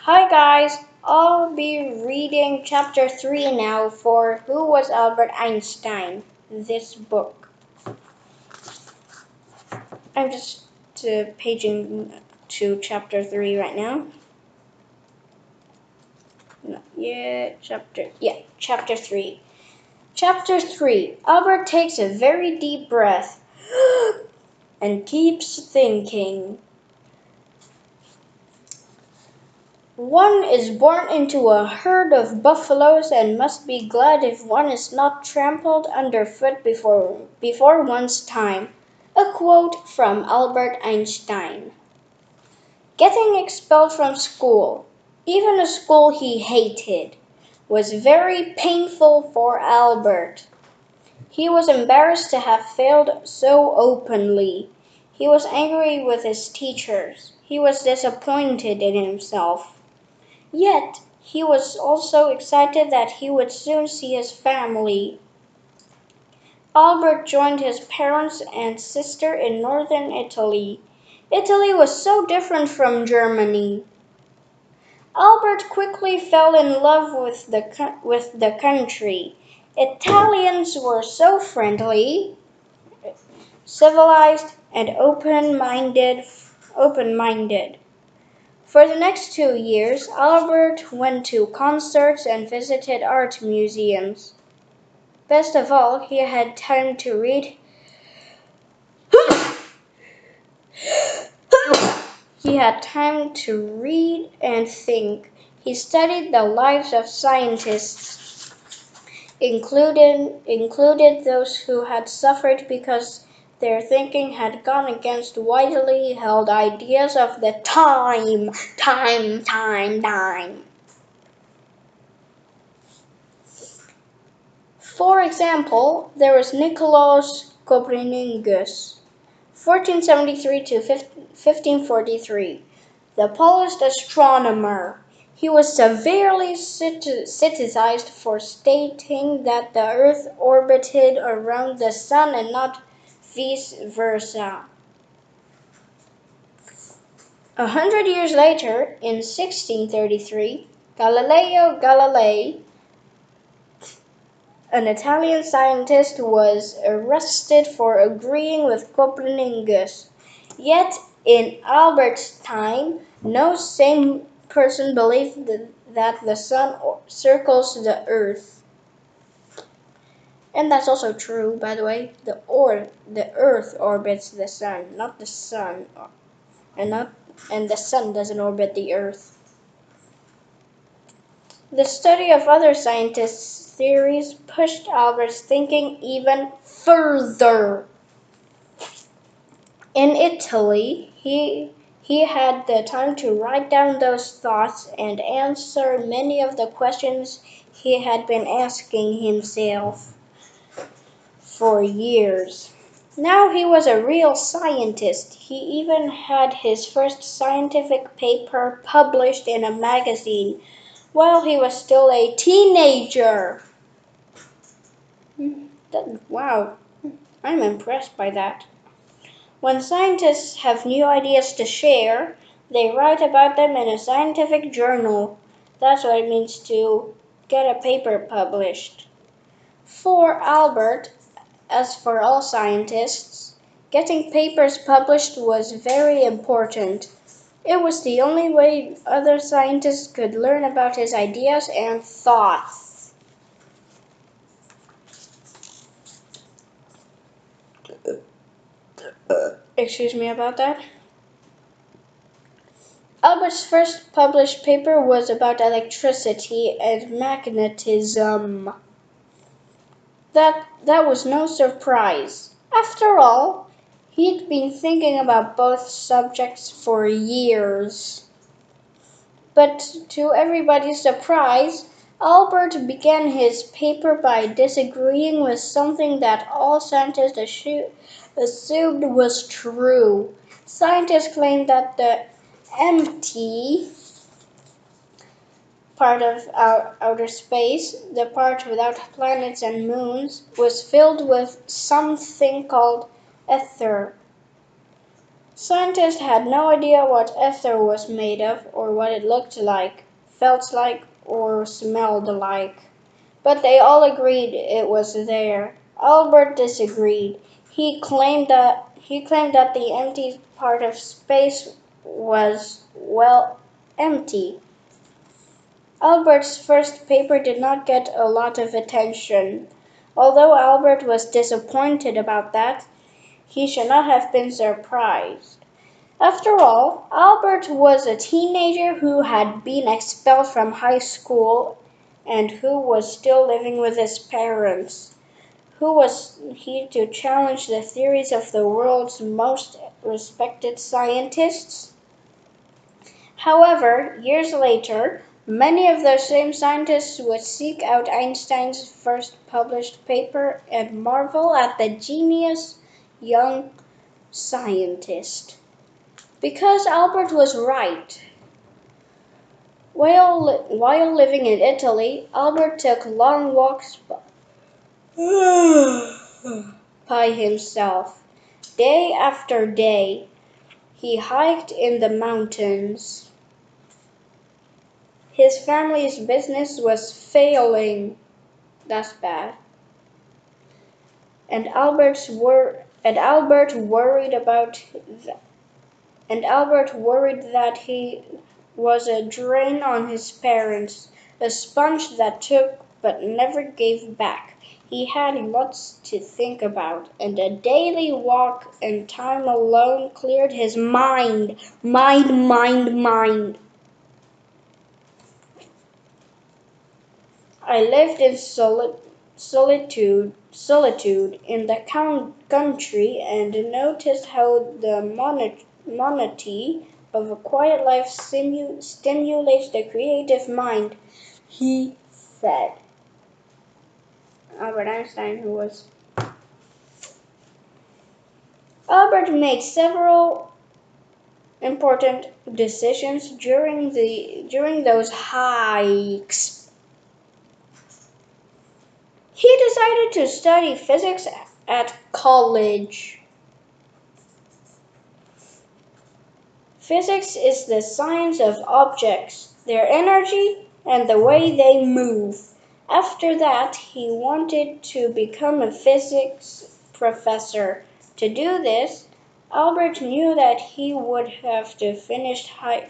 Hi guys, I'll be reading chapter 3 now for Who Was Albert Einstein? This book. I'm just paging to chapter 3 right now. Not yet. Chapter 3. Chapter 3. Albert takes a very deep breath and keeps thinking. One is born into a herd of buffaloes and must be glad if one is not trampled underfoot before one's time. A quote from Albert Einstein. Getting expelled from school, even a school he hated, was very painful for Albert. He was embarrassed to have failed so openly. He was angry with his teachers. He was disappointed in himself. Yet, he was also excited that he would soon see his family. Albert joined his parents and sister in northern Italy. Italy was so different from Germany. Albert quickly fell in love with the country. Italians were so friendly, civilized, and open-minded. For the next 2 years, Albert went to concerts and visited art museums. Best of all, he had time to read. He had time to read and think. He studied the lives of scientists, included those who had suffered because their thinking had gone against widely held ideas of the time. For example, there was Nicolaus Copernicus, 1473 to 1543, the Polish astronomer. He was severely criticized for stating that the Earth orbited around the Sun and not vice versa. 100 years later, in 1633, Galileo Galilei, an Italian scientist, was arrested for agreeing with Copernicus. Yet, in Albert's time, no sane person believed that the sun circles the earth. And that's also true, by the way. The earth orbits the sun, not the sun. And the sun doesn't orbit the earth. The study of other scientists' theories pushed Albert's thinking even further. In Italy, he had the time to write down those thoughts and answer many of the questions he had been asking himself for years. Now he was a real scientist. He even had his first scientific paper published in a magazine while he was still a teenager. Wow, I'm impressed by that. When scientists have new ideas to share, they write about them in a scientific journal. That's what it means to get a paper published. For Albert, as for all scientists, getting papers published was very important. It was the only way other scientists could learn about his ideas and thoughts. Excuse me about that. Albert's first published paper was about electricity and magnetism. That was no surprise. After all, he'd been thinking about both subjects for years. But to everybody's surprise, Albert began his paper by disagreeing with something that all scientists assumed was true. Scientists claimed that the empty part of outer space, the part without planets and moons, was filled with something called ether. Scientists had no idea what ether was made of, or what it looked like, felt like, or smelled like. But they all agreed it was there. Albert disagreed. He claimed that the empty part of space was, well, empty. Albert's first paper did not get a lot of attention. Although Albert was disappointed about that, he should not have been surprised. After all, Albert was a teenager who had been expelled from high school and who was still living with his parents. Who was he to challenge the theories of the world's most respected scientists? However, years later, many of those same scientists would seek out Einstein's first published paper and marvel at the genius young scientist. Because Albert was right. While living in Italy, Albert took long walks by himself. Day after day, he hiked in the mountains. His family's business was failing. That's bad. And Albert worried that he was a drain on his parents, a sponge that took but never gave back. He had lots to think about, and a daily walk and time alone cleared his mind. Mind. I lived in solitude in the country and noticed how the monotony of a quiet life stimulates the creative mind, he said. Albert Einstein, who was. Albert made several important decisions during those hikes. He decided to study physics at college. Physics is the science of objects, their energy, and the way they move. After that, he wanted to become a physics professor. To do this, Albert knew that he would have to finish high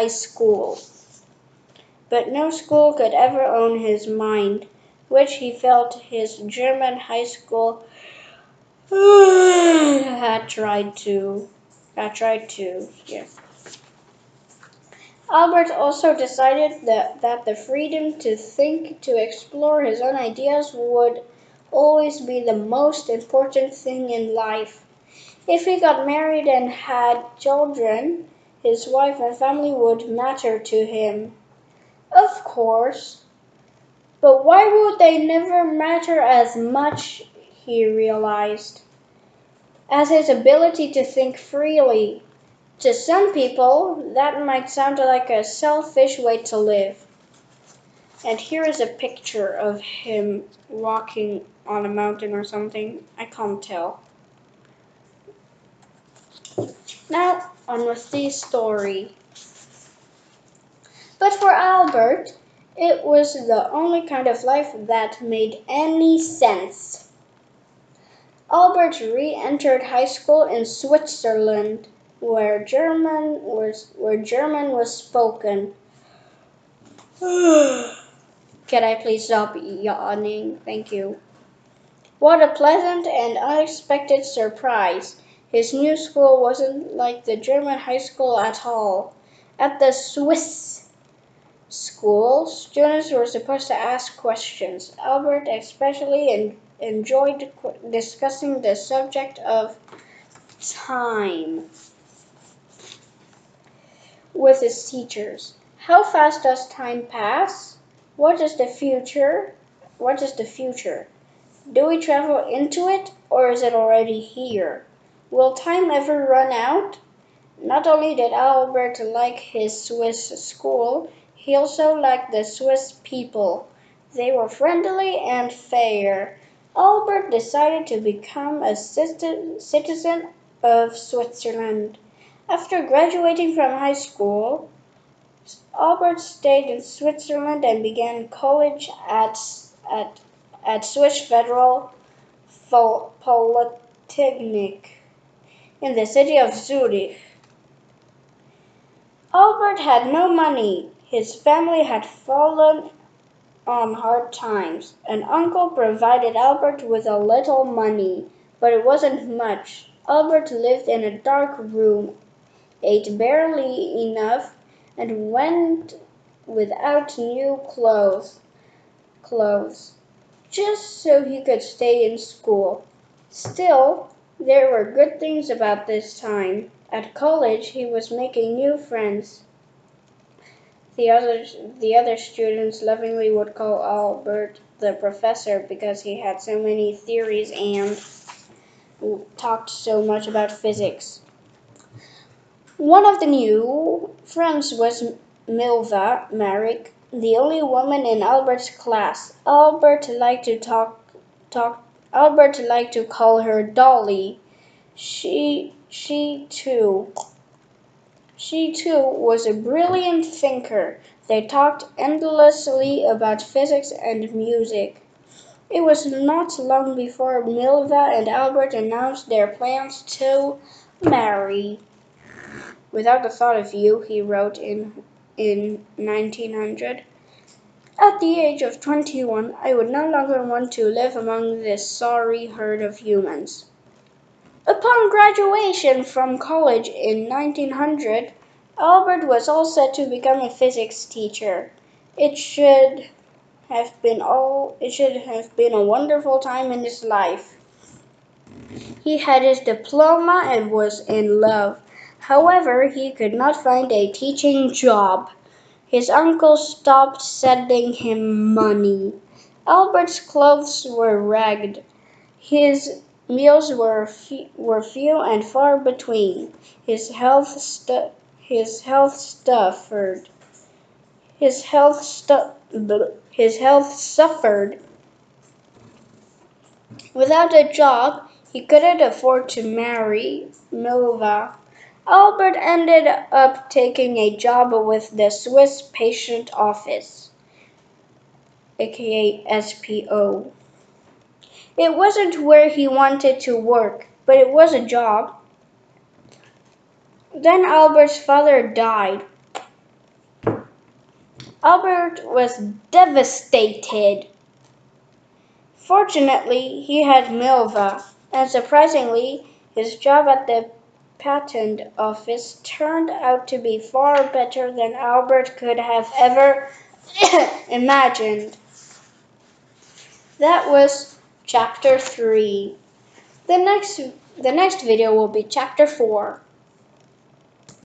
school. But no school could ever own his mind, which he felt his German high school had tried to. Yes. Albert also decided that the freedom to think, to explore his own ideas would always be the most important thing in life. If he got married and had children, his wife and family would matter to him. Of course. But why would they never matter as much, he realized, as his ability to think freely? To some people, that might sound like a selfish way to live. And here is a picture of him walking on a mountain or something. I can't tell. Now, on with the story. But for Albert, it was the only kind of life that made any sense. Albert re-entered high school in Switzerland, where German was spoken. Can I please stop yawning? Thank you. What a pleasant and unexpected surprise. His new school wasn't like the German high school at all. At the Swiss school, students were supposed to ask questions. Albert especially enjoyed discussing the subject of time with his teachers. How fast does time pass? What is the future? What is the future? Do we travel into it, or is it already here? Will time ever run out? Not only did Albert like his Swiss school, he also liked the Swiss people. They were friendly and fair. Albert decided to become a citizen of Switzerland. After graduating from high school, Albert stayed in Switzerland and began college at, at Swiss Federal Polytechnic in the city of Zurich. Albert had no money. His family had fallen on hard times. An uncle provided Albert with a little money, but it wasn't much. Albert lived in a dark room, ate barely enough, and went without new clothes, just so he could stay in school. Still, there were good things about this time. At college, he was making new friends. The other, the other students lovingly would call Albert the professor because he had so many theories and talked so much about physics. One of the new friends was Milva Marek, the only woman in Albert's class. Talk Albert liked to call her Dolly. She too was a brilliant thinker. They talked endlessly about physics and music. It was not long before Milva and Albert announced their plans to marry. Without the thought of you, he wrote in 1900. At the age of 21, I would no longer want to live among this sorry herd of humans. Upon graduation from college in 1900, Albert was all set to become a physics teacher. It should it should have been a wonderful time in his life. He had his diploma and was in love. However, he could not find a teaching job. His uncle stopped sending him money. Albert's clothes were ragged. His meals were few and far between. His health suffered. His health suffered. Without a job, he couldn't afford to marry Milva. Albert ended up taking a job with the Swiss Patent Office, aka SPO. It wasn't where he wanted to work, but it was a job. Then Albert's father died. Albert was devastated. Fortunately, he had Milva, and surprisingly, his job at the patent office turned out to be far better than Albert could have ever imagined. That was chapter 3. The next video will be chapter 4.